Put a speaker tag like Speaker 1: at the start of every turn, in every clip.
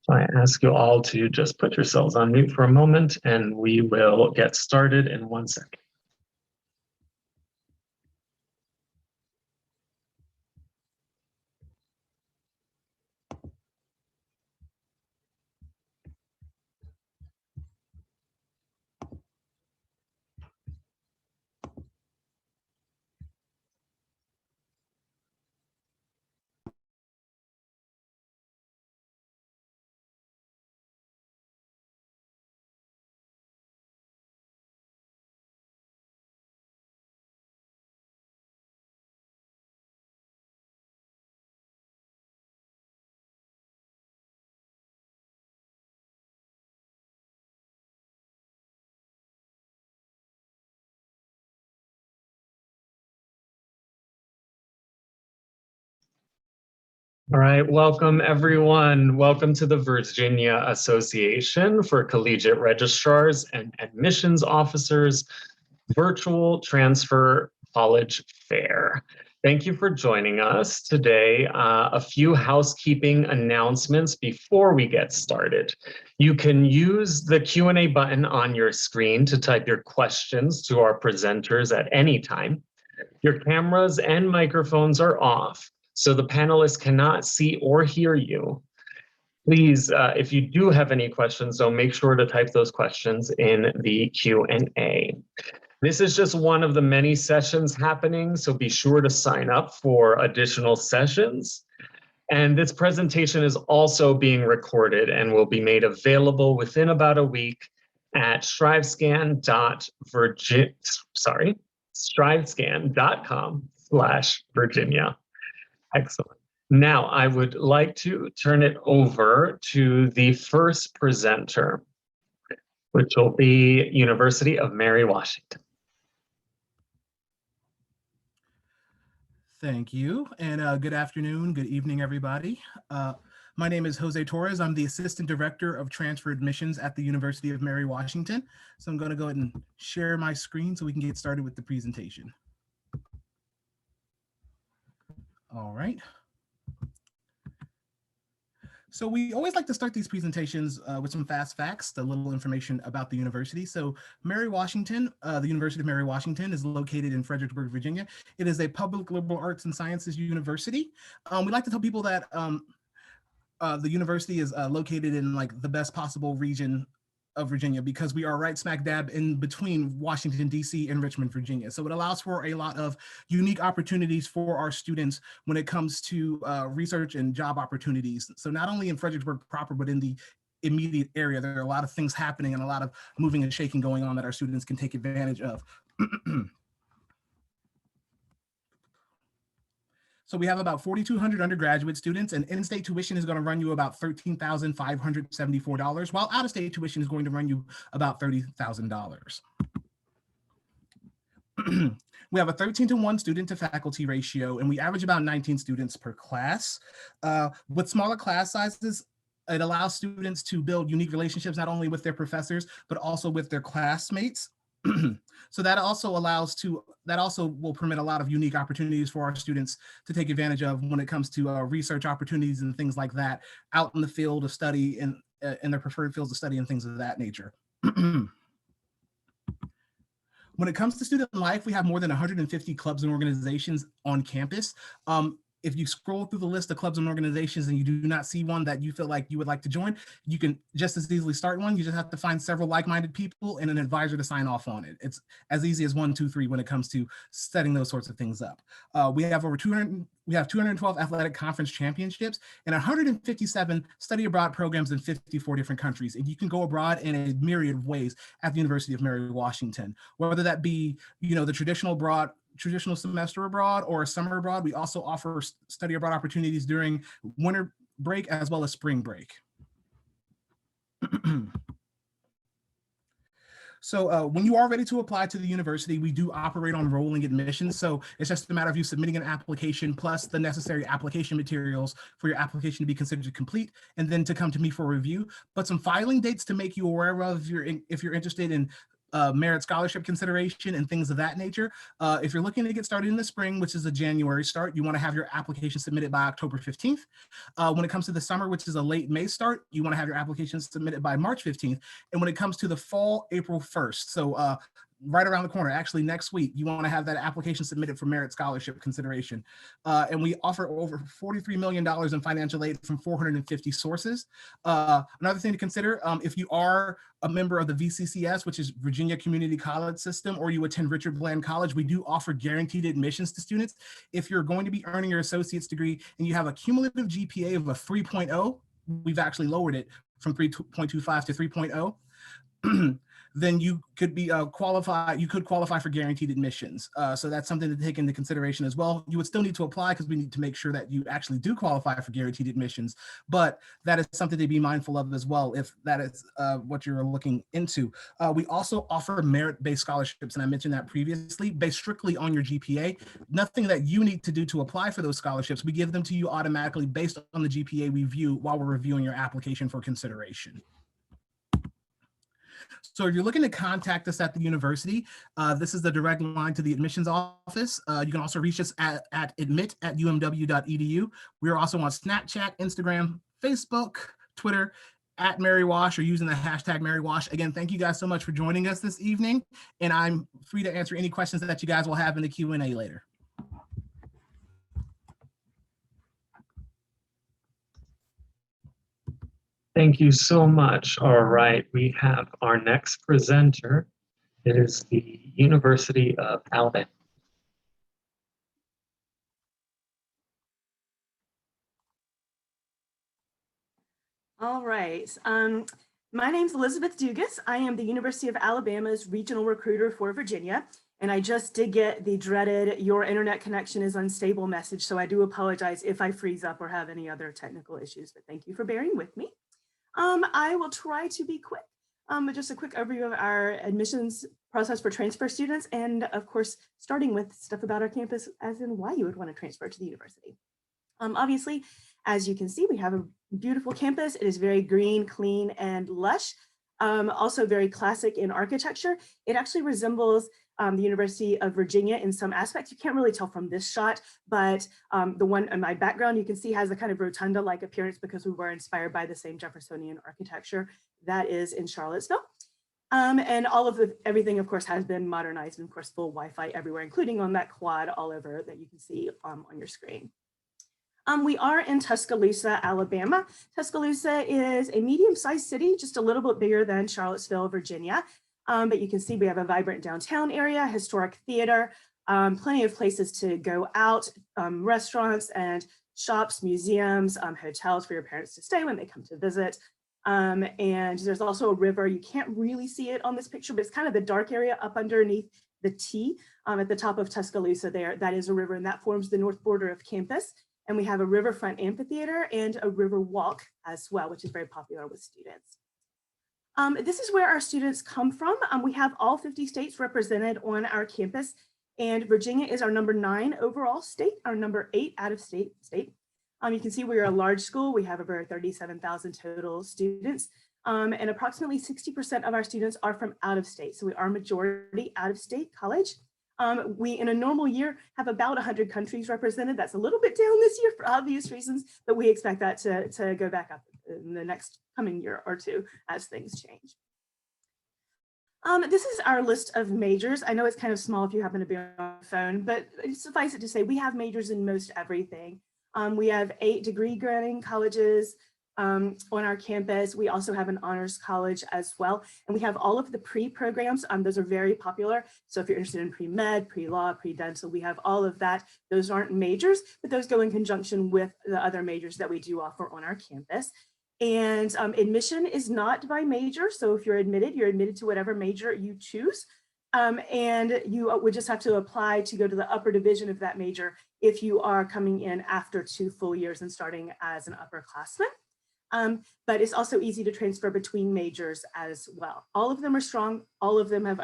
Speaker 1: I ask you all to just put yourselves on mute for a moment and we will get started in 1 second. All right, welcome everyone. Welcome to the Virginia Association for Collegiate Registrars and Admissions Officers Virtual Transfer College Fair. Thank you for joining us today. A few housekeeping announcements before we get started. You can use the Q&A button on your screen to type your questions to our presenters at any time. Your cameras and microphones are off, so the panelists cannot see or hear you. Please, if you do have any questions, though, make sure to type those questions in the Q&A. This is just one of the many sessions happening, so be sure to sign up for additional sessions. And this presentation is also being recorded and will be made available within about a week at strivescan.com/Virginia. Excellent. Now I would like to turn it over to the first presenter, which will be University of Mary Washington.
Speaker 2: Thank you, and good afternoon, good evening, everybody. My name is Jose Torres. I'm the Assistant Director of Transfer Admissions at the University of Mary Washington. So I'm going to go ahead and share my screen so we can get started with the presentation. All right. So we always like to start these presentations with some fast facts, a little information about the university. So Mary Washington, the University of Mary Washington is located in Fredericksburg, Virginia. It is a public liberal arts and sciences university. We like to tell people that the university is located in like the best possible region of Virginia because we are right smack dab in between Washington, D.C. and Richmond, Virginia. So it allows for a lot of unique opportunities for our students when it comes to research and job opportunities. So not only in Fredericksburg proper, but in the immediate area, there are a lot of things happening and a lot of moving and shaking going on that our students can take advantage of. So we have about 4,200 undergraduate students, and in-state tuition is going to run you about $13,574, while out-of-state tuition is going to run you about $30,000. We have a 13-to-1 student to faculty ratio, and we average about 19 students per class. With smaller class sizes, it allows students to build unique relationships, not only with their professors, but also with their classmates. So that also will permit a lot of unique opportunities for our students to take advantage of when it comes to research opportunities and things like that out in the field of study and in their preferred fields of study and things of that nature. When it comes to student life, we have more than 150 clubs and organizations on campus. If you scroll through the list of clubs and organizations and you do not see one that you feel like you would like to join, you can just as easily start one. You just have to find several like-minded people and an advisor to sign off on it. It's as easy as 1, 2, 3 when it comes to setting those sorts of things up. We have 212 athletic conference championships and 157 study abroad programs in 54 different countries. And you can go abroad in a myriad of ways at the University of Mary Washington, whether that be, the traditional semester abroad or a summer abroad. We also offer study abroad opportunities during winter break as well as spring break. So when you are ready to apply to the university, we do operate on rolling admissions. So it's just a matter of you submitting an application plus the necessary application materials for your application to be considered complete and then to come to me for review. But some filing dates to make you aware of if you're interested in merit scholarship consideration and things of that nature. If you're looking to get started in the spring, which is a January start, you want to have your application submitted by October 15th. When it comes to the summer, which is a late May start, you want to have your application submitted by March 15th. And when it comes to the fall, April 1st. So right around the corner, actually next week, you want to have that application submitted for merit scholarship consideration. And we offer over $43 million in financial aid from 450 sources. Another thing to consider, if you are a member of the VCCS, which is Virginia Community College System, or you attend Richard Bland College, we do offer guaranteed admissions to students. If you're going to be earning your associate's degree and you have a cumulative GPA of a 3.0, we've actually lowered it from 3.25 to 3.0. Then you could be qualified. You could qualify for guaranteed admissions. So that's something to take into consideration as well. You would still need to apply because we need to make sure that you actually do qualify for guaranteed admissions. But that is something to be mindful of as well if that is what you're looking into. We also offer merit-based scholarships, and I mentioned that previously, based strictly on your GPA. Nothing that you need to do to apply for those scholarships. We give them to you automatically based on the GPA we view while we're reviewing your application for consideration. So if you're looking to contact us at the university, this is the direct line to the admissions office. You can also reach us at admit@umw.edu. We are also on Snapchat, Instagram, Facebook, Twitter, at Mary Wash, or using the hashtag Mary Wash. Again, thank you guys so much for joining us this evening, and I'm free to answer any questions that you guys will have in the Q&A later.
Speaker 1: Thank you so much. All right, we have our next presenter. It is the University of Alabama.
Speaker 3: All right. My name's Elizabeth Dugas. I am the University of Alabama's regional recruiter for Virginia. And I just did get the dreaded "your internet connection is unstable" message. So I do apologize if I freeze up or have any other technical issues, but thank you for bearing with me. I will try to be quick. Just a quick overview of our admissions process for transfer students, and of course, starting with stuff about our campus, as in why you would want to transfer to the university. Obviously, as you can see, we have a beautiful campus. It is very green, clean, and lush. Also very classic in architecture. It actually resembles the University of Virginia in some aspects. You can't really tell from this shot, but the one in my background you can see has a kind of rotunda-like appearance because we were inspired by the same Jeffersonian architecture that is in Charlottesville. And all of everything, of course, has been modernized, and of course, full Wi-Fi everywhere, including on that quad all over that you can see on your screen. We are in Tuscaloosa, Alabama. Tuscaloosa is a medium-sized city, just a little bit bigger than Charlottesville, Virginia. But you can see we have a vibrant downtown area, historic theater, plenty of places to go out, restaurants and shops, museums, hotels for your parents to stay when they come to visit. And there's also a river. You can't really see it on this picture, but it's kind of the dark area up underneath the T at the top of Tuscaloosa there. That is a river, and that forms the north border of campus. And we have a riverfront amphitheater and a river walk as well, which is very popular with students. This is where our students come from. We have all 50 states represented on our campus, and Virginia is our number 9 overall state, our number 8 out of state. You can see we are a large school. We have over 37,000 total students, and approximately 60% of our students are from out of state. So we are majority out of state college. We, in a normal year, have about 100 countries represented. That's a little bit down this year for obvious reasons, but we expect that to go back up in the next coming year or two as things change. This is our list of majors. I know it's kind of small if you happen to be on the phone, but suffice it to say, we have majors in most everything. We have 8 degree granting colleges on our campus. We also have an honors college as well. And we have all of the pre-programs. Those are very popular. So if you're interested in pre-med, pre-law, pre-dental, we have all of that. Those aren't majors, but those go in conjunction with the other majors that we do offer on our campus. And admission is not by major. So if you're admitted to whatever major you choose. And you would just have to apply to go to the upper division of that major if you are coming in after 2 full years and starting as an upperclassman. But it's also easy to transfer between majors as well. All of them are strong. All of them have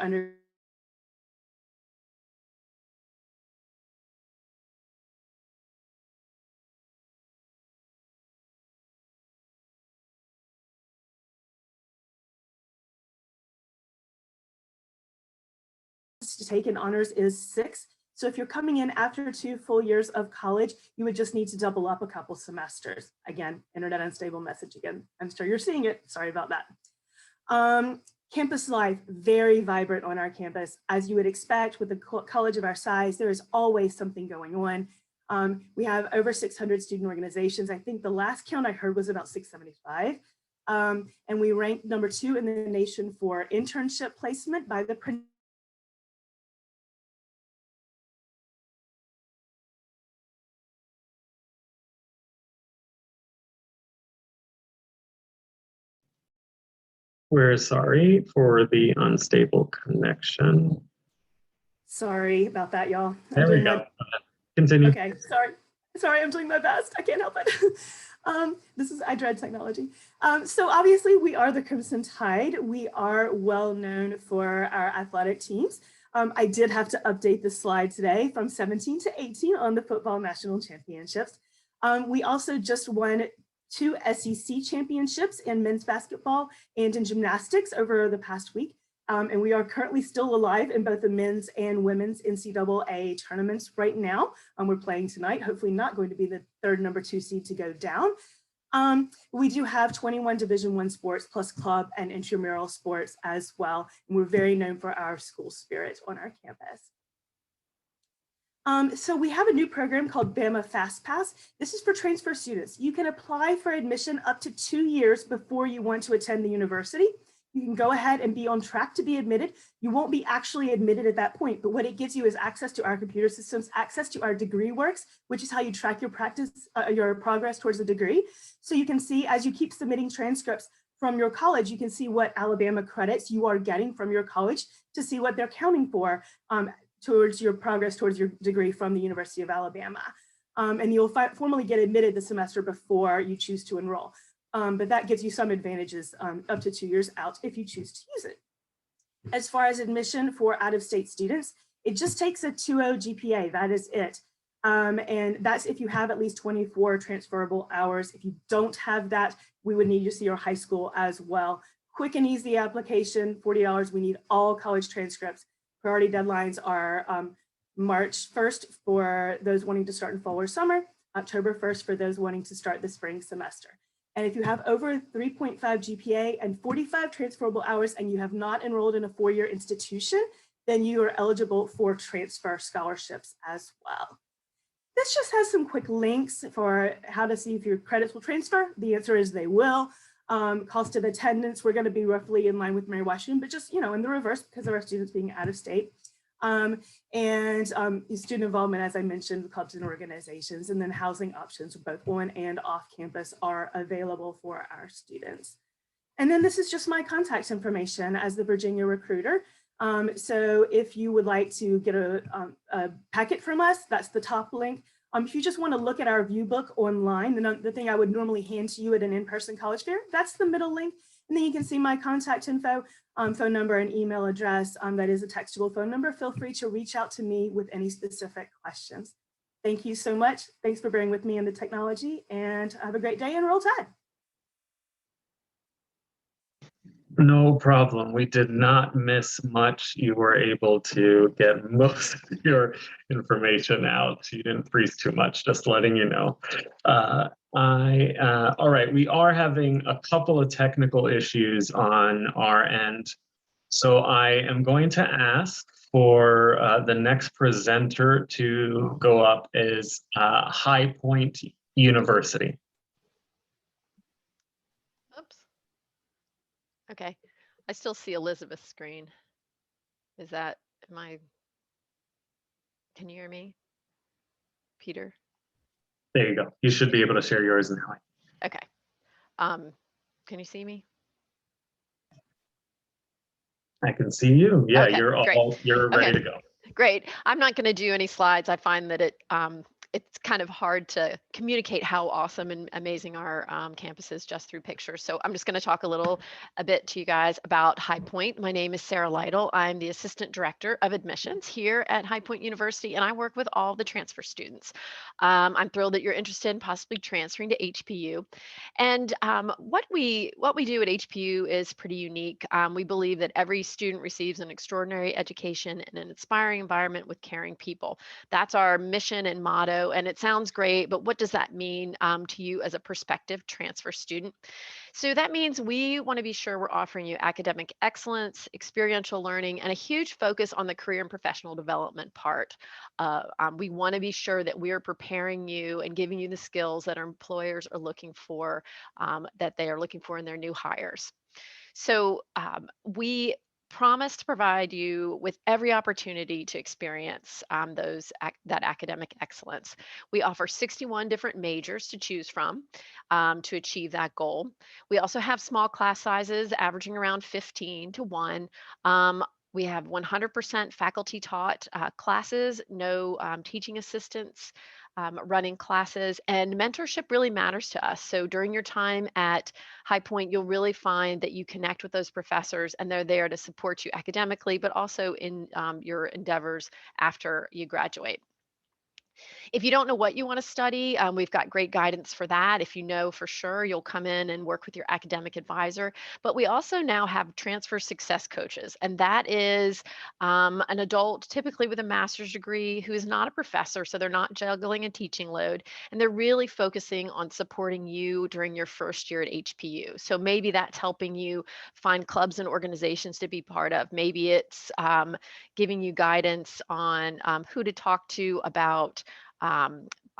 Speaker 3: to take in honors is 6. So if you're coming in after 2 full years of college, you would just need to double up a couple semesters. Again, internet unstable message again. I'm sure you're seeing it. Sorry about that. Campus life, very vibrant on our campus. As you would expect with a college of our size, there is always something going on. We have over 600 student organizations. I think the last count I heard was about 675. And we ranked number 2 in the nation for internship placement by the
Speaker 1: We're sorry for the unstable connection.
Speaker 3: Sorry about that, y'all.
Speaker 1: There we go. Continue.
Speaker 3: Okay, sorry, I'm doing my best. I can't help it. I dread technology. So obviously we are the Crimson Tide. We are well known for our athletic teams. I did have to update the slide today from 17 to 18 on the football national championships. We also just won 2 SEC championships in men's basketball and in gymnastics over the past week. And we are currently still alive in both the men's and women's NCAA tournaments right now. We're playing tonight, hopefully not going to be the third number 2 seed to go down. We do have 21 Division I sports plus club and intramural sports as well. And we're very known for our school spirit on our campus. So we have a new program called Bama Fast Pass. This is for transfer students. You can apply for admission up to 2 years before you want to attend the university. You can go ahead and be on track to be admitted. You won't be actually admitted at that point, but what it gives you is access to our computer systems, access to our degree works, which is how you track your your progress towards the degree. So you can see as you keep submitting transcripts from your college, you can see what Alabama credits you are getting from your college to see what they're counting for towards your progress towards your degree from the University of Alabama. And you'll formally get admitted the semester before you choose to enroll. But that gives you some advantages up to 2 years out if you choose to use it. As far as admission for out-of-state students, it just takes a 2.0 GPA, that is it. And that's if you have at least 24 transferable hours. If you don't have that, we would need to see your high school as well. Quick and easy application, $40. We need all college transcripts. Priority deadlines are March 1st for those wanting to start in fall or summer, October 1st for those wanting to start the spring semester. And if you have over 3.5 GPA and 45 transferable hours and you have not enrolled in a 4-year institution, then you are eligible for transfer scholarships as well. This just has some quick links for how to see if your credits will transfer. The answer is they will. Cost of attendance, we're going to be roughly in line with Mary Washington, but just, in the reverse because of our students being out of state. Student involvement, as I mentioned, clubs and organizations, and then housing options both on and off campus are available for our students. And then this is just my contact information as the Virginia recruiter. So if you would like to get a packet from us, that's the top link. If you just want to look at our view book online, the thing I would normally hand to you at an in-person college fair, that's the middle link. And then you can see my contact info, phone number and email address. That is a textable phone number. Feel free to reach out to me with any specific questions. Thank you so much. Thanks for bearing with me in the technology, and have a great day and roll Tide.
Speaker 1: No problem. We did not miss much. You were able to get most of your information out. You didn't freeze too much, just letting you know. All right, we are having a couple of technical issues on our end. So I am going to ask for the next presenter to go up is High Point University.
Speaker 4: Okay, I still see Elizabeth's screen. Can you hear me, Peter?
Speaker 1: There you go. You should be able to share yours now.
Speaker 4: Okay. Can you see me?
Speaker 1: I can see you. Yeah,
Speaker 4: okay,
Speaker 1: you're ready to go.
Speaker 4: Great. I'm not going to do any slides. I find that it's kind of hard to communicate how awesome and amazing our campus is just through pictures. So I'm just going to talk a bit to you guys about High Point. My name is Sarah Lytle. I'm the Assistant Director of Admissions here at High Point University, and I work with all the transfer students. I'm thrilled that you're interested in possibly transferring to HPU. And what we do at HPU is pretty unique. We believe that every student receives an extraordinary education in an inspiring environment with caring people. That's our mission and motto, and it sounds great, but what does that mean to you as a prospective transfer student? So that means we want to be sure we're offering you academic excellence, experiential learning, and a huge focus on the career and professional development part. We want to be sure that we are preparing you and giving you the skills that our employers are looking for, that they are looking for in their new hires. So we promise to provide you with every opportunity to experience that academic excellence. We offer 61 different majors to choose from to achieve that goal. We also have small class sizes averaging around 15 to 1. We have 100% faculty taught classes, no teaching assistants running classes, and mentorship really matters to us. So during your time at High Point, you'll really find that you connect with those professors and they're there to support you academically, but also in your endeavors after you graduate. If you don't know what you want to study, we've got great guidance for that. If you know for sure, you'll come in and work with your academic advisor. But we also now have transfer success coaches, and that is an adult, typically with a master's degree, who is not a professor, so they're not juggling a teaching load, and they're really focusing on supporting you during your first year at HPU. So maybe that's helping you find clubs and organizations to be part of. Maybe it's giving you guidance on who to talk to about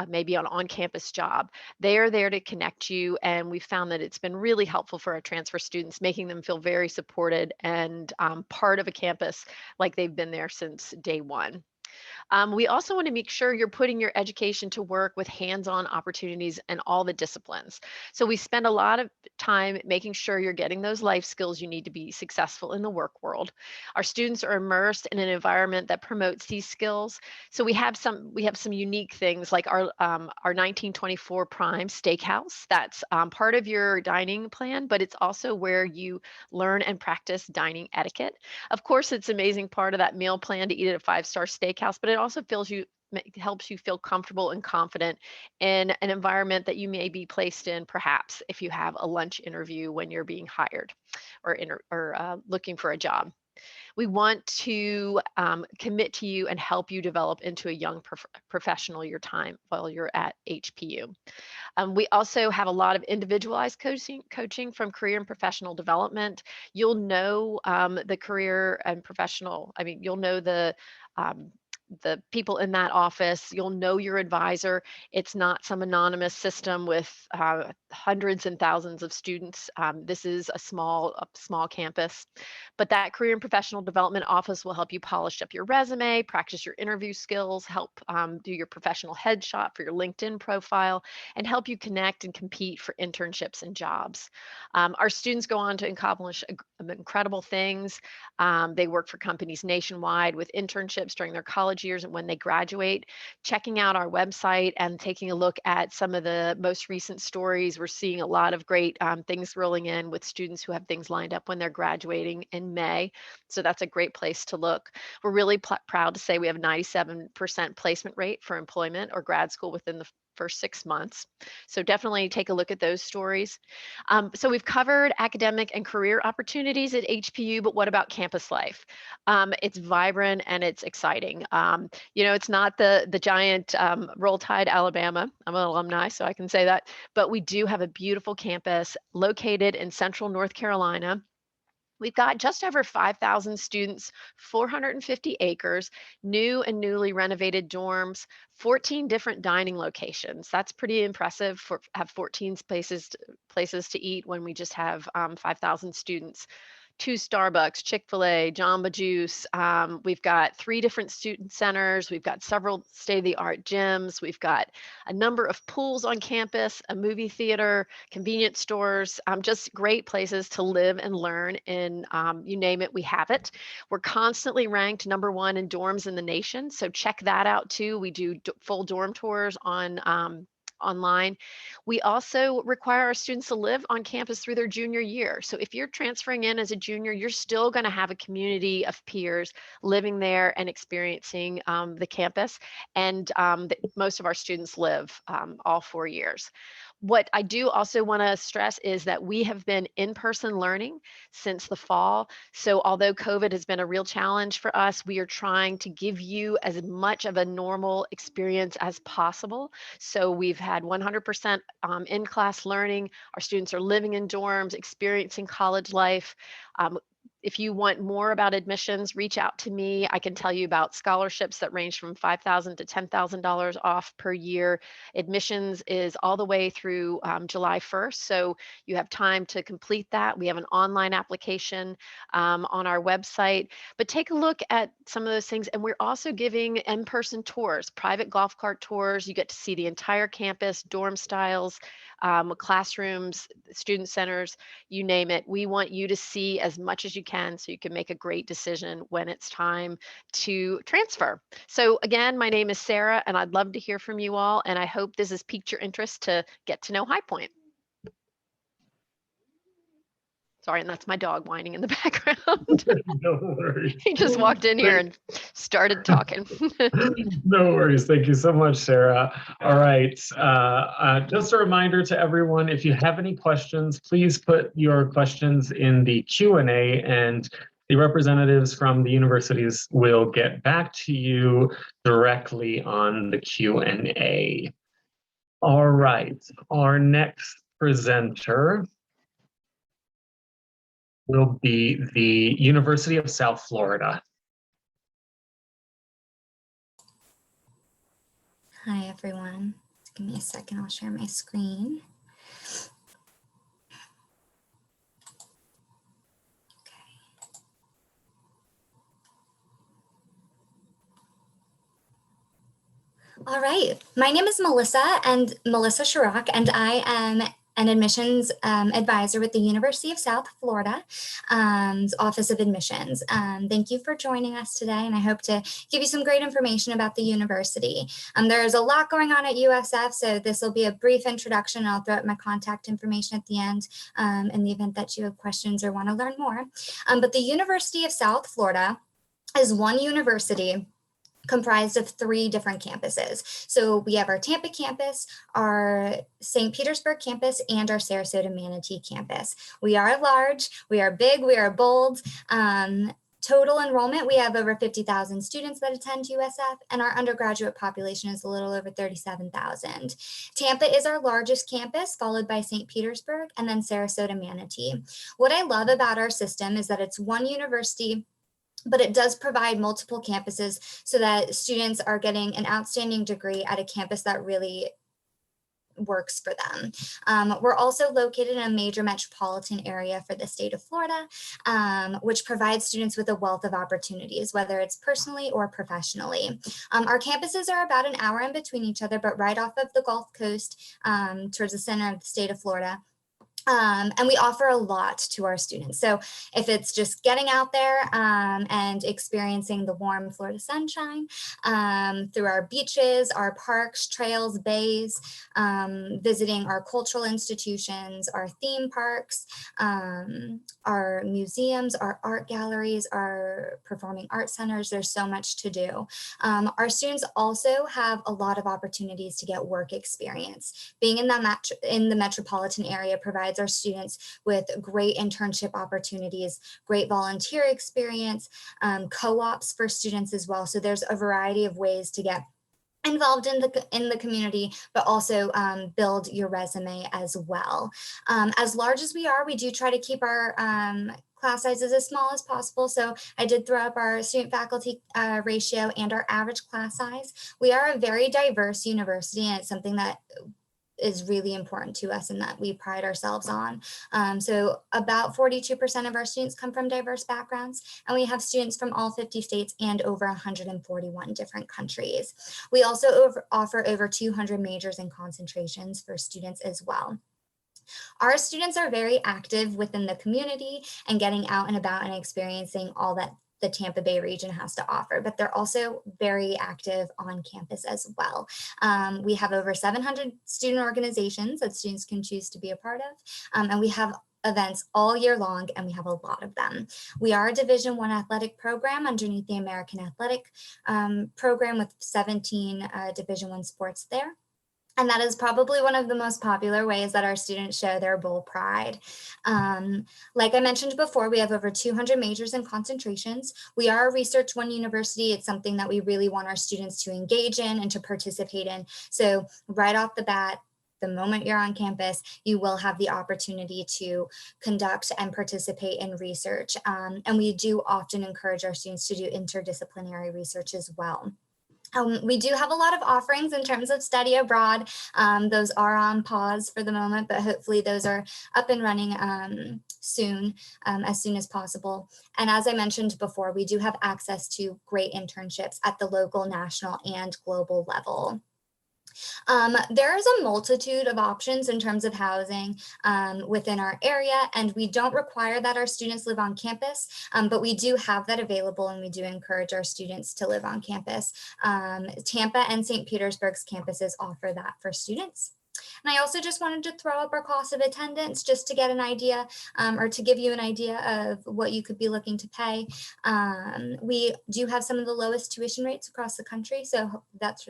Speaker 4: maybe an on-campus job. They are there to connect you, and we found that it's been really helpful for our transfer students, making them feel very supported and part of a campus like they've been there since day one. We also want to make sure you're putting your education to work with hands-on opportunities in all the disciplines. So we spend a lot of time making sure you're getting those life skills you need to be successful in the work world. Our students are immersed in an environment that promotes these skills. So we have some unique things like our 1924 Prime Steakhouse. That's part of your dining plan, but it's also where you learn and practice dining etiquette. Of course, it's an amazing part of that meal plan to eat at a 5-star steakhouse, but it also helps you feel comfortable and confident in an environment that you may be placed in, perhaps if you have a lunch interview when you're being hired or looking for a job. We want to commit to you and help you develop into a young professional your time while you're at HPU. We also have a lot of individualized coaching from career and professional development. You'll know the career and professional, you'll know the people in that office. You'll know your advisor. It's not some anonymous system with hundreds and thousands of students. This is a small campus, but that career and professional development office will help you polish up your resume, practice your interview skills, help do your professional headshot for your LinkedIn profile, and help you connect and compete for internships and jobs. Our students go on to accomplish incredible things. They work for companies nationwide with internships during their college years and when they graduate. Checking out our website and taking a look at some of the most recent stories, we're seeing a lot of great things rolling in with students who have things lined up when they're graduating in May. So that's a great place to look. We're really proud to say we have a 97% placement rate for employment or grad school within the first 6 months. So definitely take a look at those stories. So we've covered academic and career opportunities at HPU, but what about campus life? It's vibrant and it's exciting. It's not the giant Roll Tide, Alabama. I'm an alumni, so I can say that. But we do have a beautiful campus located in central North Carolina. We've got just over 5,000 students, 450 acres, new and newly renovated dorms, 14 different dining locations. That's pretty impressive have 14 places to eat when we just have 5,000 students. 2 Starbucks, Chick-fil-A, Jamba Juice. We've got 3 different student centers. We've got several state-of-the-art gyms. We've got a number of pools on campus, a movie theater, convenience stores, just great places to live and learn. And you name it, we have it. We're constantly ranked #1 in dorms in the nation. So check that out too. We do full dorm tours on online. We also require our students to live on campus through their junior year. So if you're transferring in as a junior, you're still going to have a community of peers living there and experiencing the campus. And most of our students live all 4 years. What I do also want to stress is that we have been in-person learning since the fall. So although COVID has been a real challenge for us, we are trying to give you as much of a normal experience as possible. So we've had 100% in-class learning. Our students are living in dorms, experiencing college life. If you want more about admissions, reach out to me. I can tell you about scholarships that range from $5,000 to $10,000 off per year. Admissions is all the way through July 1st, so you have time to complete that. We have an online application on our website, but take a look at some of those things. And we're also giving in-person tours, private golf cart tours. You get to see the entire campus, dorm styles, classrooms, student centers, you name it. We want you to see as much as you can so you can make a great decision when it's time to transfer. So again, my name is Sarah, and I'd love to hear from you all. And I hope this has piqued your interest to get to know High Point. Sorry, and that's my dog whining in the background.
Speaker 1: No worries.
Speaker 4: He just walked in here and started talking.
Speaker 1: No worries. Thank you so much, Sarah. All right. Just a reminder to everyone, if you have any questions, please put your questions in the Q&A, and the representatives from the universities will get back to you directly on the Q&A. All right. Our next presenter will be the University of South Florida.
Speaker 5: Hi, everyone. Give me a second. I'll share my screen. All right. My name is Melissa Chirac, and I am an admissions advisor with the University of South Florida Office of Admissions. Thank you for joining us today, and I hope to give you some great information about the university. There's a lot going on at USF, so this will be a brief introduction. I'll throw out my contact information at the end in the event that you have questions or want to learn more. But the University of South Florida is one university comprised of 3 different campuses. So we have our Tampa campus, our St. Petersburg campus, and our Sarasota Manatee campus. We are large, we are big, we are bold. Total enrollment, we have over 50,000 students that attend USF, and our undergraduate population is a little over 37,000. Tampa is our largest campus, followed by St. Petersburg, and then Sarasota Manatee. What I love about our system is that it's one university, but it does provide multiple campuses so that students are getting an outstanding degree at a campus that really works for them. We're also located in a major metropolitan area for the state of Florida, which provides students with a wealth of opportunities, whether it's personally or professionally. Our campuses are about an hour in between each other, but right off of the Gulf Coast towards the center of the state of Florida. And we offer a lot to our students. So if it's just getting out there and experiencing the warm Florida sunshine through our beaches, our parks, trails, bays, visiting our cultural institutions, our theme parks, our museums, our art galleries, our performing arts centers, there's so much to do. Our students also have a lot of opportunities to get work experience. Being in the metropolitan area provides our students with great internship opportunities, great volunteer experience, co-ops for students as well. So there's a variety of ways to get involved in the community, but also build your resume as well. As large as we are, we do try to keep our class sizes as small as possible. So I did throw up our student faculty ratio and our average class size. We are a very diverse university, and it's something that is really important to us and that we pride ourselves on. So about 42% of our students come from diverse backgrounds, and we have students from all 50 states and over 141 different countries. We also offer over 200 majors and concentrations for students as well. Our students are very active within the community and getting out and about and experiencing all that the Tampa Bay region has to offer, but they're also very active on campus as well. We have over 700 student organizations that students can choose to be a part of, and we have events all year long, and we have a lot of them. We are a Division I athletic program underneath the American Athletic program with 17 Division I sports there. And that is probably one of the most popular ways that our students show their bull pride. Like I mentioned before, we have over 200 majors and concentrations. We are a Research One university. It's something that we really want our students to engage in and to participate in. So right off the bat, the moment you're on campus, you will have the opportunity to conduct and participate in research. And we do often encourage our students to do interdisciplinary research as well. We do have a lot of offerings in terms of study abroad. Those are on pause for the moment, but hopefully those are up and running soon as possible. And as I mentioned before, we do have access to great internships at the local, national, and global level. There is a multitude of options in terms of housing within our area, and we don't require that our students live on campus, but we do have that available, and we do encourage our students to live on campus. Tampa and St. Petersburg's campuses offer that for students. And I also just wanted to throw up our cost of attendance just to get an idea or to give you an idea of what you could be looking to pay. We do have some of the lowest tuition rates across the country, so that's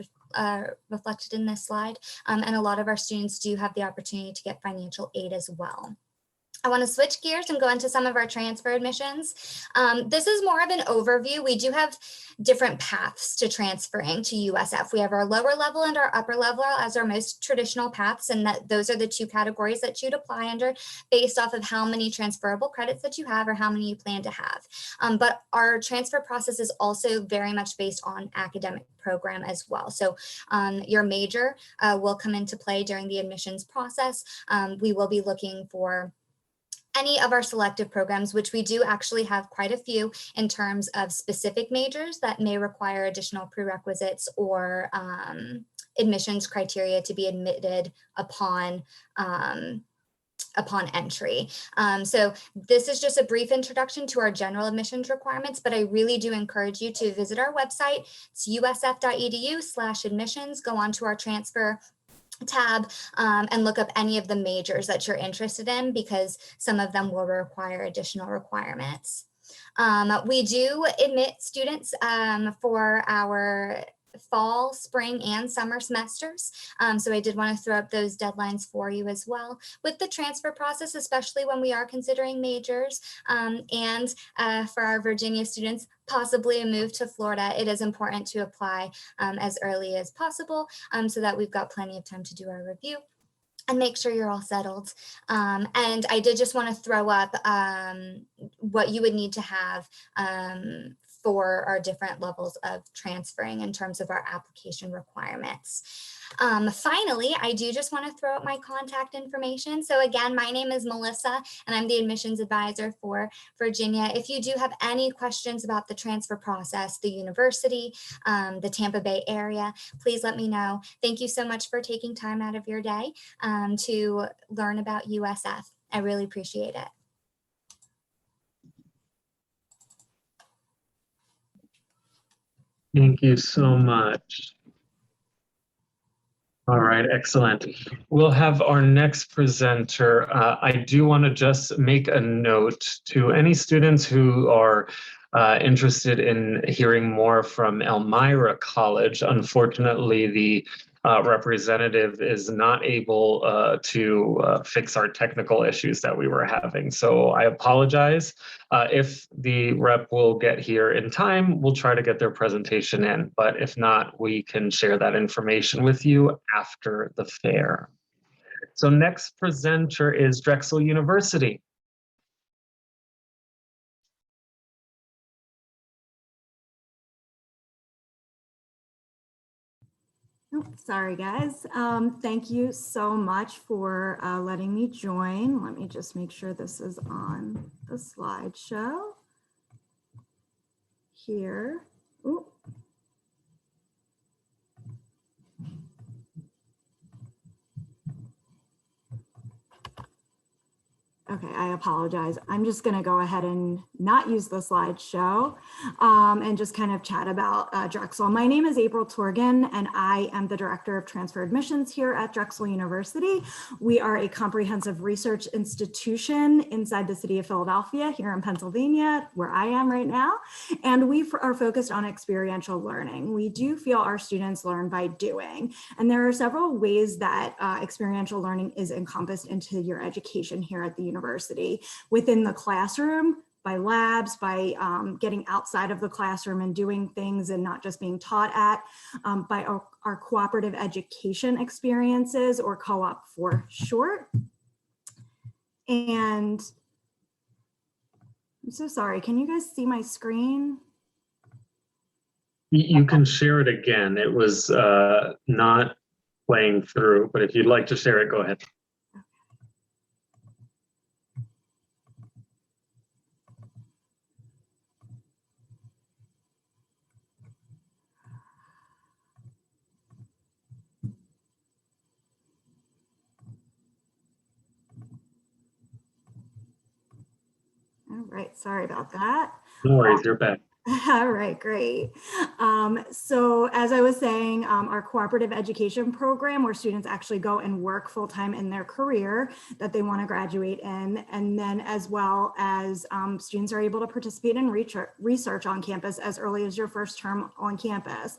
Speaker 5: reflected in this slide. And a lot of our students do have the opportunity to get financial aid as well. I want to switch gears and go into some of our transfer admissions. This is more of an overview. We do have different paths to transferring to USF. We have our lower level and our upper level as our most traditional paths, and those are the two categories that you'd apply under based off of how many transferable credits that you have or how many you plan to have. But our transfer process is also very much based on academic program as well. So your major will come into play during the admissions process. We will be looking for any of our selective programs, which we do actually have quite a few in terms of specific majors that may require additional prerequisites or admissions criteria to be admitted upon entry. So this is just a brief introduction to our general admissions requirements, but I really do encourage you to visit our website. It's usf.edu/admissions. Go on to our transfer tab and look up any of the majors that you're interested in, because some of them will require additional requirements. We do admit students for our fall, spring, and summer semesters. So I did want to throw up those deadlines for you as well. With the transfer process, especially when we are considering majors and for our Virginia students, possibly a move to Florida, it is important to apply as early as possible so that we've got plenty of time to do our review and make sure you're all settled. And I did just want to throw up what you would need to have for our different levels of transferring in terms of our application requirements. Finally, I do just want to throw out my contact information. So again, my name is Melissa, and I'm the admissions advisor for Virginia. If you do have any questions about the transfer process, the university, the Tampa Bay area, please let me know. Thank you so much for taking time out of your day to learn about USF. I really appreciate it.
Speaker 1: Thank you so much. All right, excellent. We'll have our next presenter. I do want to just make a note to any students who are interested in hearing more from Elmira College. Unfortunately, the representative is not able to fix our technical issues that we were having. So I apologize. If the rep will get here in time, we'll try to get their presentation in. But if not, we can share that information with you after the fair. So next presenter is Drexel University.
Speaker 6: Sorry, guys. Thank you so much for letting me join. Let me just make sure this is on the slideshow here. Ooh. Okay, I apologize. I'm just going to go ahead and not use the slideshow and just kind of chat about Drexel. My name is April Torgan, and I am the Director of Transfer Admissions here at Drexel University. We are a comprehensive research institution inside the city of Philadelphia here in Pennsylvania, where I am right now. And we are focused on experiential learning. We do feel our students learn by doing. And there are several ways that experiential learning is encompassed into your education here at the university, within the classroom, by labs, by getting outside of the classroom and doing things and not just being taught at, by our cooperative education experiences, or co-op for short. And I'm so sorry, can you guys see my screen?
Speaker 1: You can share it again. It was not playing through, but if you'd like to share it, go ahead.
Speaker 6: All right, sorry about that.
Speaker 1: No worries, you're back.
Speaker 6: All right, great. So as I was saying, our cooperative education program, where students actually go and work full-time in their career that they want to graduate in, and then as well as students are able to participate in research on campus as early as your first term on campus.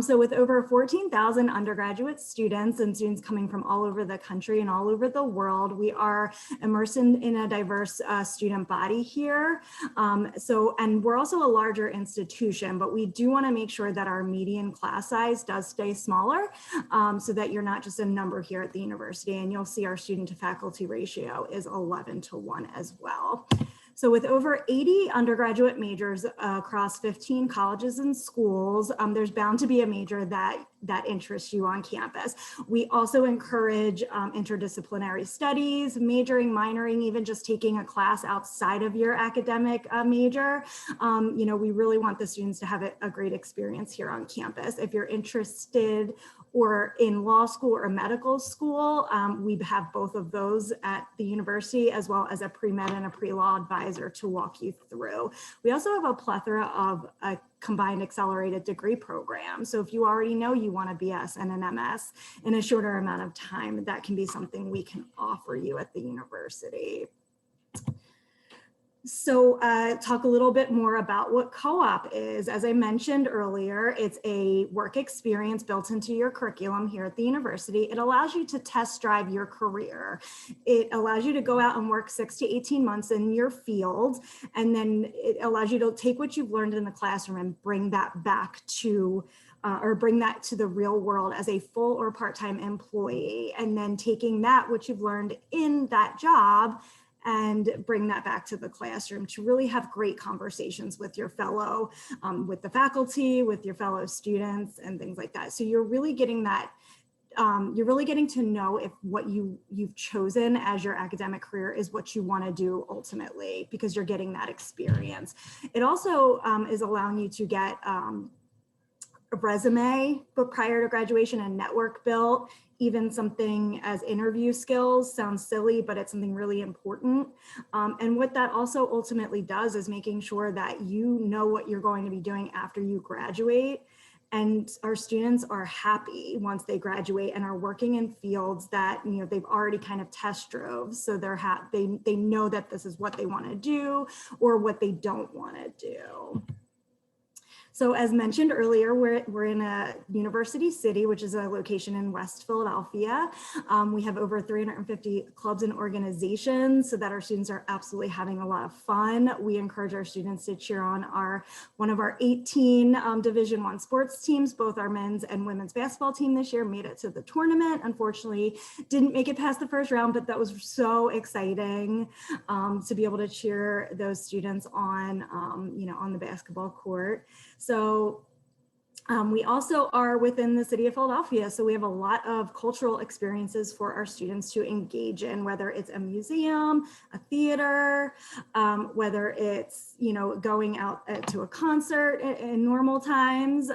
Speaker 6: So with over 14,000 undergraduate students and students coming from all over the country and all over the world, we are immersed in a diverse student body here. And we're also a larger institution, but we do want to make sure that our median class size does stay smaller, so that you're not just a number here at the university. And you'll see our student to faculty ratio is 11:1 as well. So with over 80 undergraduate majors across 15 colleges and schools, there's bound to be a major that interests you on campus. We also encourage interdisciplinary studies, majoring, minoring, even just taking a class outside of your academic major. We really want the students to have a great experience here on campus. If you're interested or in law school or medical school, we have both of those at the university, as well as a pre-med and a pre-law advisor to walk you through. We also have a plethora of combined accelerated degree programs. So if you already know you want a BS and an MS in a shorter amount of time, that can be something we can offer you at the university. So talk a little bit more about what co-op is. As I mentioned earlier, it's a work experience built into your curriculum here at the university. It allows you to test drive your career. It allows you to go out and work 6 to 18 months in your field, and then it allows you to take what you've learned in the classroom and bring that back to bring that to the real world as a full or part-time employee, and then taking that, what you've learned in that job, and bring that back to the classroom to really have great conversations with your fellow, with the faculty, with your fellow students and things like that. So you're really getting that, you're really getting to know if what you've chosen as your academic career is what you want to do ultimately, because you're getting that experience. It also is allowing you to get a resume, but prior to graduation, a network built. Even something as interview skills sounds silly, but it's something really important. And what that also ultimately does is making sure that you know what you're going to be doing after you graduate. And our students are happy once they graduate and are working in fields that they've already kind of test drove. So they know that this is what they want to do or what they don't want to do. So as mentioned earlier, we're in a university city, which is a location in West Philadelphia. We have over 350 clubs and organizations, so that our students are absolutely having a lot of fun. We encourage our students to cheer on one of our 18 Division I sports teams. Both our men's and women's basketball team this year made it to the tournament. Unfortunately, didn't make it past the first round, but that was so exciting to be able to cheer those students on, on the basketball court. So We also are within the city of Philadelphia, so we have a lot of cultural experiences for our students to engage in, whether it's a museum, a theater, whether it's, going out to a concert in normal times.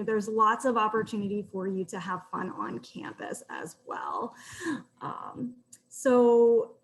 Speaker 6: There's lots of opportunity for you to have fun on campus as well. So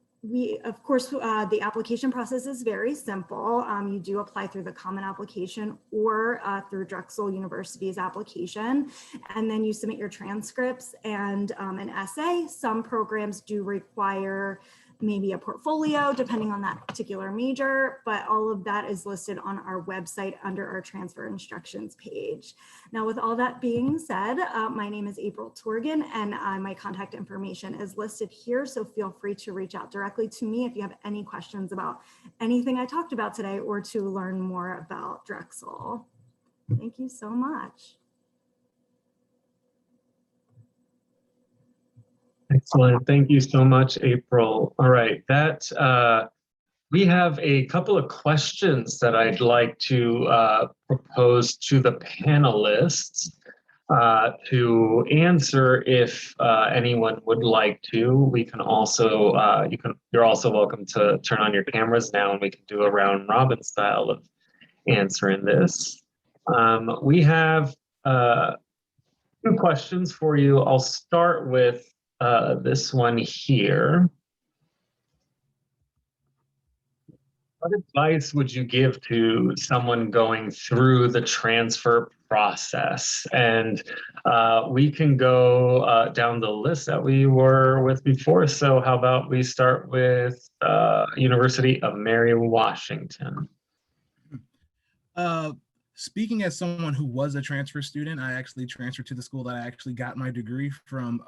Speaker 6: of course, the application process is very simple. You do apply through the common application or through Drexel University's application, and then you submit your transcripts and an essay. Some programs do require maybe a portfolio depending on that particular major, but all of that is listed on our website under our transfer instructions page. Now, with all that being said, my name is April Torgan, and my contact information is listed here, so feel free to reach out directly to me if you have any questions about anything I talked about today or to learn more about Drexel. Thank you so much.
Speaker 1: Excellent. Thank you so much, April. All right, we have a couple of questions that I'd like to propose to the panelists to answer if anyone would like to. We can also, you're also welcome to turn on your cameras now and we can do a round robin style of answering this. We have 2 questions for you. I'll start with this one here. What advice would you give to someone going through the transfer process? And we can go down the list that we were with before. So how about we start with University of Mary Washington?
Speaker 2: Speaking as someone who was a transfer student, I actually transferred to the school that I actually got my degree from.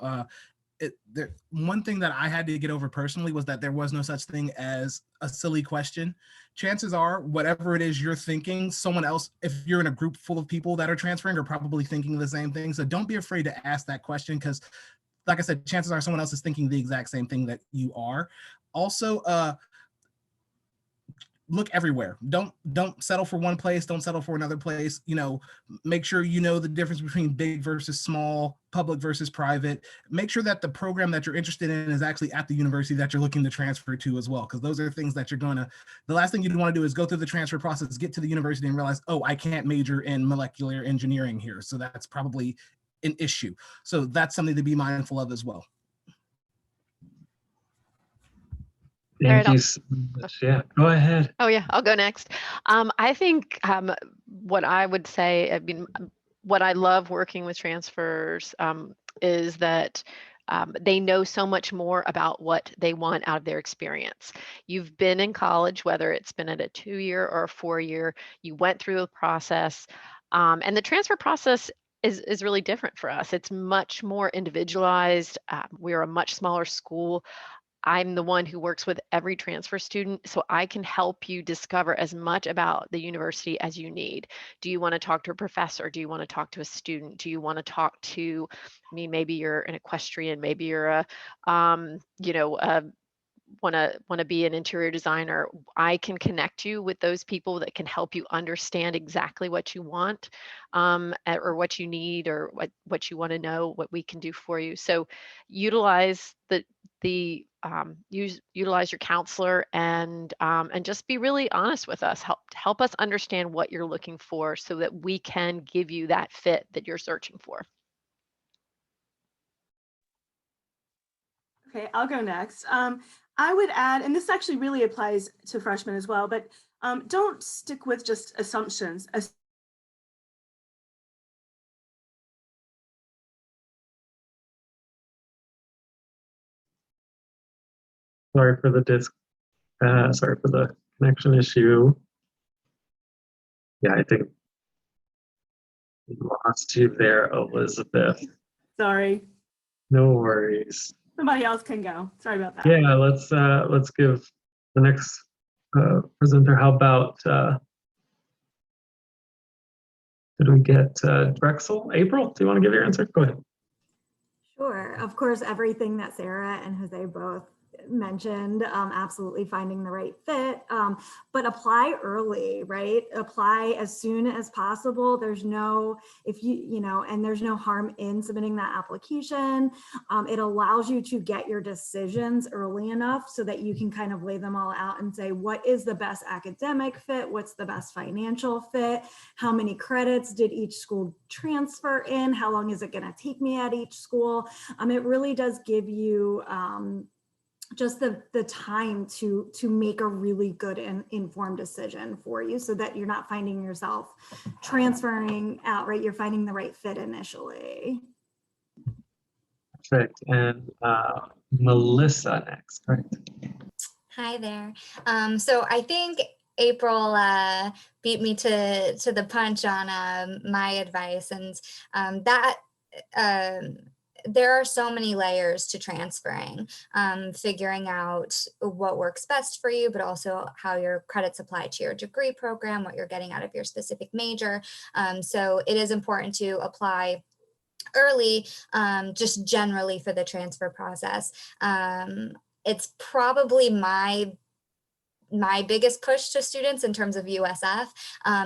Speaker 2: One thing that I had to get over personally was that there was no such thing as a silly question. Chances are, whatever it is you're thinking, someone else, if you're in a group full of people that are transferring, are probably thinking the same thing. So don't be afraid to ask that question, because like I said, chances are someone else is thinking the exact same thing that you are. Also, look everywhere. Don't settle for one place. Don't settle for another place. Make sure you know the difference between big versus small, public versus private. Make sure that the program that you're interested in is actually at the university that you're looking to transfer to as well, because those are things that the last thing you'd want to do is go through the transfer process, get to the university and realize, oh, I can't major in molecular engineering here. So that's probably an issue. So that's something to be mindful of as well.
Speaker 1: Thank you so much. Yeah, go ahead.
Speaker 4: Oh yeah, I'll go next. I think what I would say, what I love working with transfers is that they know so much more about what they want out of their experience. You've been in college, whether it's been at a 2-year or a 4-year, you went through the process, and the transfer process is really different for us. It's much more individualized. We're a much smaller school. I'm the one who works with every transfer student, so I can help you discover as much about the university as you need. Do you want to talk to a professor? Do you want to talk to a student? Do you want to talk to, maybe you're an equestrian, maybe you're want to be an interior designer. I can connect you with those people that can help you understand exactly what you want, or what you need, or what you want to know, what we can do for you. So utilize utilize your counselor, and just be really honest with us. Help us understand what you're looking for so that we can give you that fit that you're searching for.
Speaker 3: Okay, I'll go next. I would add, and this actually really applies to freshmen as well, but don't stick with just assumptions.
Speaker 1: Sorry for the connection issue. Yeah, I think we lost you there, Elizabeth.
Speaker 3: Sorry.
Speaker 1: No worries.
Speaker 3: Somebody else can go. Sorry about that.
Speaker 1: Yeah, let's give the next presenter. How about did we get Drexel? April, do you want to give your answer? Go ahead.
Speaker 6: Sure. Of course, everything that Sarah and Jose both mentioned, absolutely finding the right fit, but apply early, right? Apply as soon as possible. There's no, and there's no harm in submitting that application. It allows you to get your decisions early enough so that you can kind of lay them all out and say, what is the best academic fit? What's the best financial fit? How many credits did each school transfer in? How long is it going to take me at each school? It really does give you just the time to make a really good and informed decision for you, so that you're not finding yourself transferring out, right? You're finding the right fit initially.
Speaker 1: Perfect. And Melissa next, correct?
Speaker 5: Hi there. So I think April beat me to the punch on my advice, and there are so many layers to transferring, figuring out what works best for you, but also how your credits apply to your degree program, what you're getting out of your specific major. So it is important to apply early, just generally for the transfer process. It's probably my biggest push to students in terms of USF,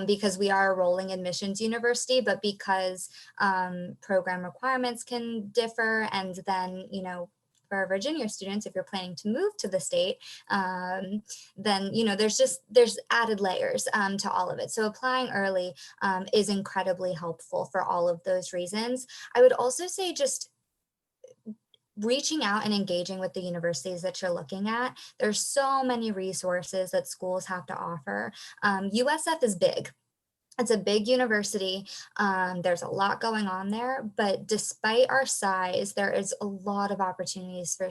Speaker 5: because we are a rolling admissions university, but because program requirements can differ, and then, for Virginia students, if you're planning to move to the state, then, there's added layers to all of it. So applying early is incredibly helpful for all of those reasons. I would also say just reaching out and engaging with the universities that you're looking at. There's so many resources that schools have to offer. USF is big. It's a big university. There's a lot going on there, but despite our size, there is a lot of opportunities for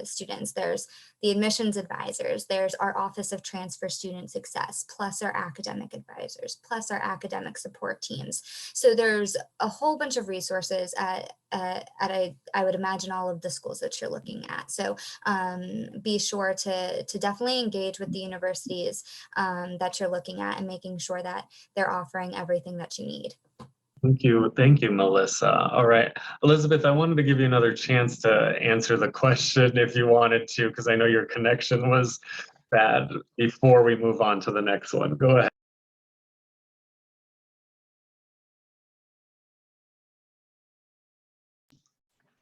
Speaker 5: students. There's the admissions advisors, there's our Office of Transfer Student Success, plus our academic advisors, plus our academic support teams. So there's a whole bunch of resources at I would imagine all of the schools that you're looking at. So be sure to definitely engage with the universities that you're looking at, and making sure that they're offering everything that you need.
Speaker 1: Thank you, Melissa. All right, Elizabeth, I wanted to give you another chance to answer the question if you wanted to, because I know your connection was bad, before we move on to the next one. Go ahead.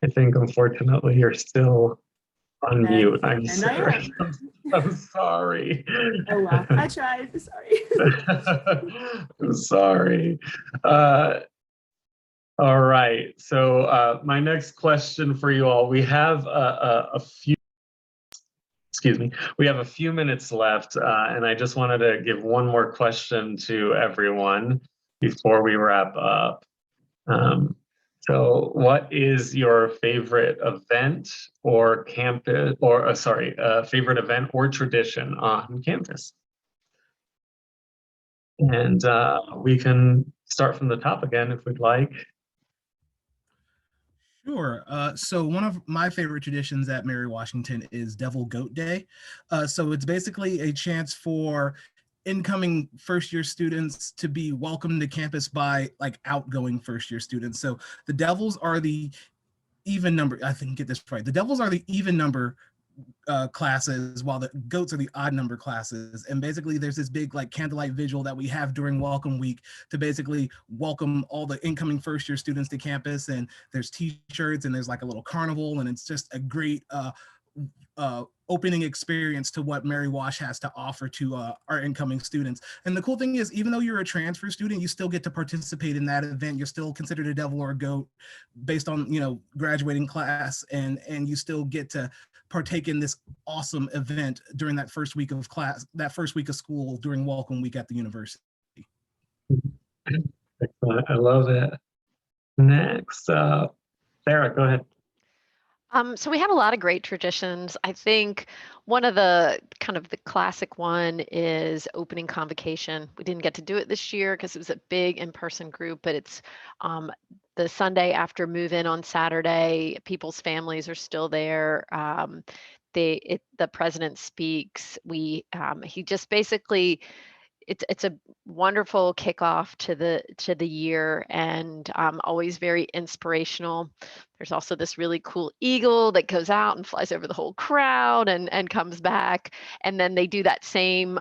Speaker 1: I think, unfortunately, you're still on mute. I'm sorry. I'm sorry.
Speaker 3: Oh, well, I tried. Sorry.
Speaker 1: I'm sorry. All right. So my next question for you all, we have a few minutes left, and I just wanted to give one more question to everyone before we wrap up. So what is your favorite event or campus, or favorite event or tradition on campus? And we can start from the top again if we'd like.
Speaker 2: Sure. So one of my favorite traditions at Mary Washington is Devil Goat Day. So it's basically a chance for incoming first-year students to be welcomed to campus by outgoing first-year students. So the Devils are the even number, I think, get this right. The Devils are the even number classes, while the goats are the odd number classes. And basically there's this big candlelight vigil that we have during welcome week to basically welcome all the incoming first year students to campus. And there's t-shirts, and there's a little carnival, and it's just a great opening experience to what Mary Wash has to offer to our incoming students. And the cool thing is, even though you're a transfer student, you still get to participate in that event. You're still considered a devil or a goat based on, graduating class, and you still get to partake in this awesome event during that first week of class, that first week of school during welcome week at the university.
Speaker 1: Excellent. I love it. Next, Sarah, go ahead.
Speaker 4: So we have a lot of great traditions. I think one of the the classic one is opening convocation. We didn't get to do it this year because it was a big in-person group, but it's the Sunday after move-in on Saturday. People's families are still there. The president speaks. He just basically it's a wonderful kickoff to the year, and always very inspirational. There's also this really cool eagle that goes out and flies over the whole crowd and comes back. And then they do that same,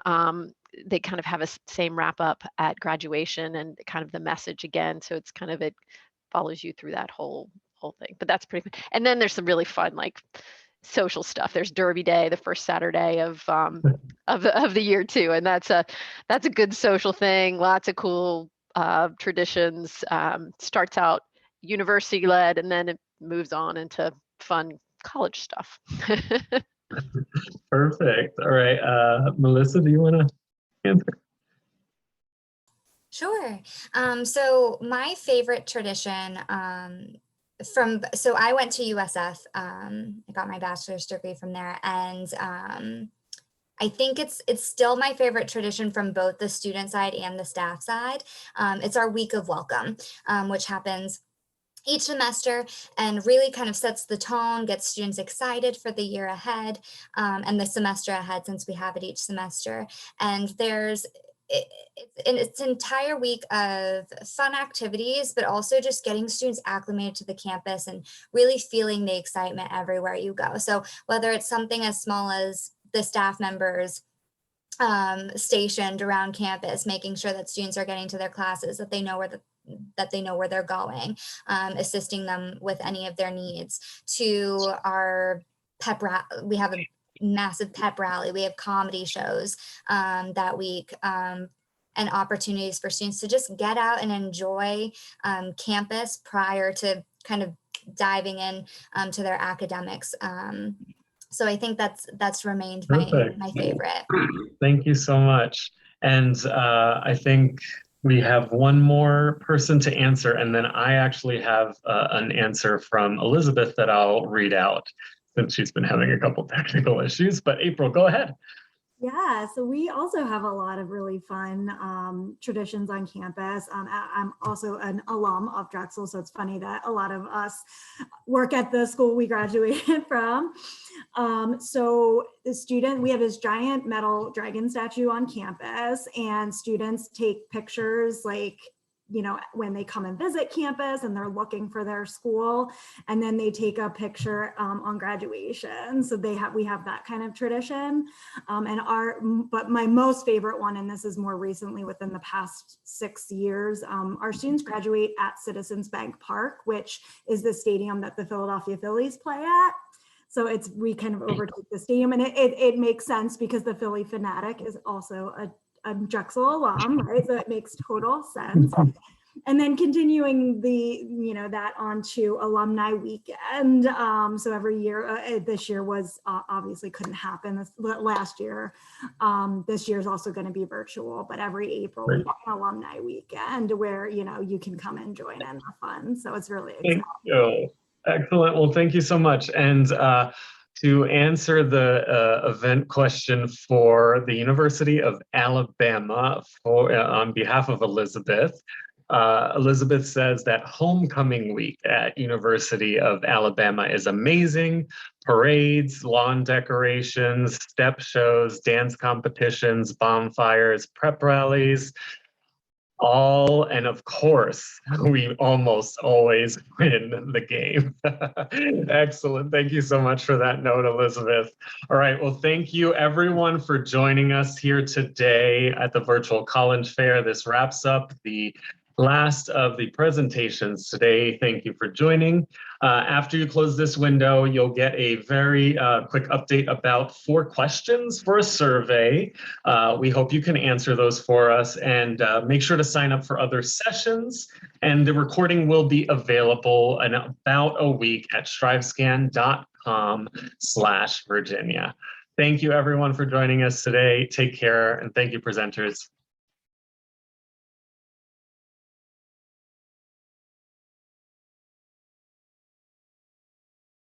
Speaker 4: they kind of have a same wrap up at graduation and kind of the message again. So it's kind of, it follows you through that whole thing. But that's pretty cool. And then there's some really fun, like, social stuff. There's Derby Day, the first Saturday of the year too, and that's a good social thing. Lots of cool traditions. Starts out university led, and then it moves on into fun college stuff.
Speaker 1: Perfect. All right, Melissa, do you want to answer?
Speaker 5: Sure. So my favorite tradition so I went to USF, I got my bachelor's degree from there, and I think it's still my favorite tradition from both the student side and the staff side. It's our week of welcome, which happens each semester and really kind of sets the tone, gets students excited for the year ahead, and the semester ahead, since we have it each semester. And there's it's an entire week of fun activities, but also just getting students acclimated to the campus and really feeling the excitement everywhere you go. So whether it's something as small as the staff members stationed around campus, making sure that students are getting to their classes, that they know where they're going, assisting them with any of their needs, to our we have a massive pep rally. We have comedy shows that week, and opportunities for students to just get out and enjoy campus prior to kind of diving in to their academics. So I think that's remained my favorite.
Speaker 1: Thank you so much. And I think we have one more person to answer, and then I actually have an answer from Elizabeth that I'll read out, since she's been having a couple technical issues. But April, go ahead.
Speaker 6: Yeah, so we also have a lot of really fun traditions on campus. I'm also an alum of Drexel, so it's funny that a lot of us work at the school we graduated from. So we have this giant metal dragon statue on campus, and students take pictures, like, you know, when they come and visit campus and they're looking for their school, and then they take a picture on graduation. So we have that kind of tradition. But my most favorite one, and this is more recently within the past 6 years, our students graduate at Citizens Bank Park, which is the stadium that the Philadelphia Phillies play at. So we kind of overtake the stadium, and it makes sense because the Philly Fanatic is also a Drexel alum, right? So it makes total sense. And then continuing that onto alumni weekend. So every year, this year was obviously couldn't happen last year. This year is also going to be virtual, but every April we have an alumni weekend where, you can come and join in the fun. So it's really exciting.
Speaker 1: Thank you. Excellent. Well, thank you so much. And to answer the event question for the University of Alabama on behalf of Elizabeth, Elizabeth says that homecoming week at University of Alabama is amazing. Parades, lawn decorations, step shows, dance competitions, bonfires, prep rallies, and of course, we almost always win the game. Excellent. Thank you so much for that note, Elizabeth. All right. Well, thank you everyone for joining us here today at the Virtual College Fair. This wraps up the last of the presentations today. Thank you for joining. After you close this window, you'll get a very quick update about 4 questions for a survey. We hope you can answer those for us, and make sure to sign up for other sessions. And the recording will be available in about a week at strivescan.com/Virginia. Thank you everyone for joining us today. Take care, and thank you, presenters.